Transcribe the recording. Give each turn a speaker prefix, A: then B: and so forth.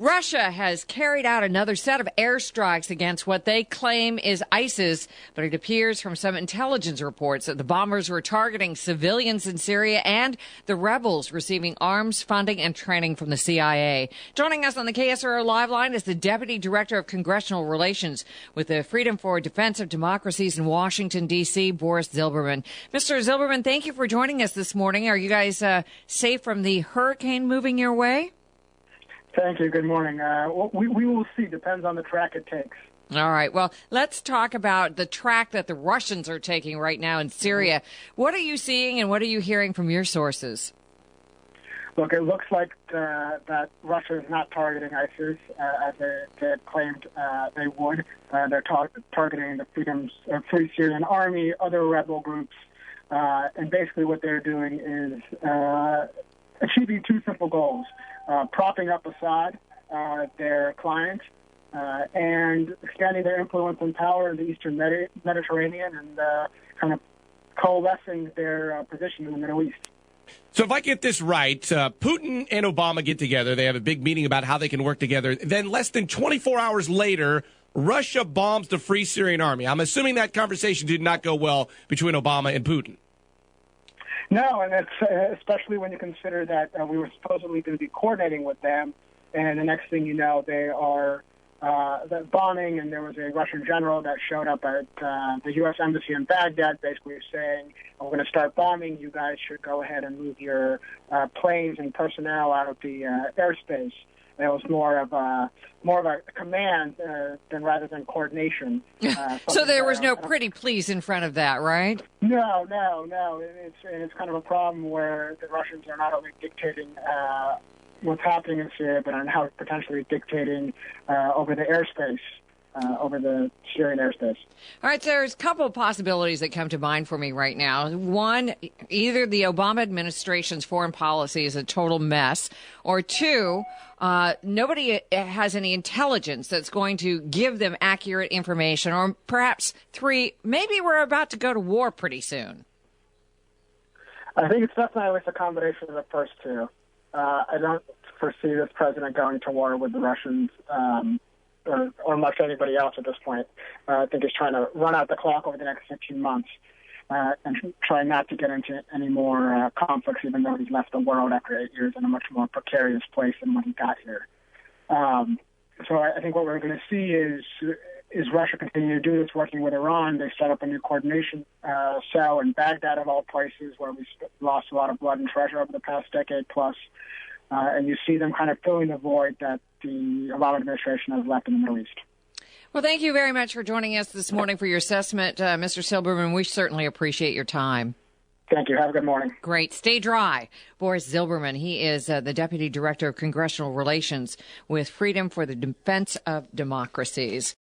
A: Russia has carried out another set of airstrikes against what they claim is ISIS, but it appears from some intelligence reports that the bombers were targeting civilians in Syria and the rebels receiving arms, funding, and training from the CIA. Joining us on the KSRO Live Line is the Deputy Director of Congressional Relations with the Freedom for Defense of Democracies in Washington, D.C., Boris Zilberman. Mr. Zilberman, thank you for joining us this morning. Are you guys safe from the hurricane moving your way?
B: Thank you. Good morning. We will see. Depends on the track it takes.
A: All right. Well, let's talk about the track that the Russians are taking right now in Syria. What are you seeing and what are you hearing from your sources?
B: Look, it looks like that Russia is not targeting ISIS as they had claimed they would. They're targeting the Free Syrian Army, other rebel groups, and basically what they're doing is achieving two simple goals. Propping up Assad, their client, and expanding their influence and power in the Eastern Mediterranean and kind of coalescing their position in the Middle East.
C: So if I get this right, Putin and Obama get together. They have a big meeting about how they can work together. Then less than 24 hours later, Russia bombs the Free Syrian Army. I'm assuming that conversation did not go well between Obama and Putin.
B: No, and it's especially when you consider that we were supposedly going to be coordinating with them, and the next thing you know, they are bombing, and there was a Russian general that showed up at the U.S. Embassy in Baghdad basically saying, we're going to start bombing, you guys should go ahead and move your planes and personnel out of the airspace. It was more of a command rather than coordination.
A: So there was no pretty please in front of that, right?
B: No. It's kind of a problem where the Russians are not only dictating what's happening in Syria, but are now potentially dictating over the airspace. Over the Syrian airspace.
A: All right, so there's a couple of possibilities that come to mind for me right now. One, either the Obama administration's foreign policy is a total mess, or two, nobody has any intelligence that's going to give them accurate information, or perhaps three, maybe we're about to go to war pretty soon.
B: I think it's definitely a combination of the first two. I don't foresee this president going to war with the Russians or much anybody else at this point. I think he's trying to run out the clock over the next 15 months and try not to get into any more conflicts, even though he's left the world after 8 years in a much more precarious place than when he got here. So I think what we're going to see is Russia continue to do this, working with Iran. They set up a new coordination cell in Baghdad, of all places, where we lost a lot of blood and treasure over the past decade plus. And you see them kind of filling the void that the Obama administration has left in the Middle East.
A: Well, thank you very much for joining us this morning for your assessment, Mr. Zilberman. We certainly appreciate your time.
B: Thank you. Have a good morning.
A: Great. Stay dry. Boris Zilberman, he is the Deputy Director of Congressional Relations with Freedom for the Defense of Democracies.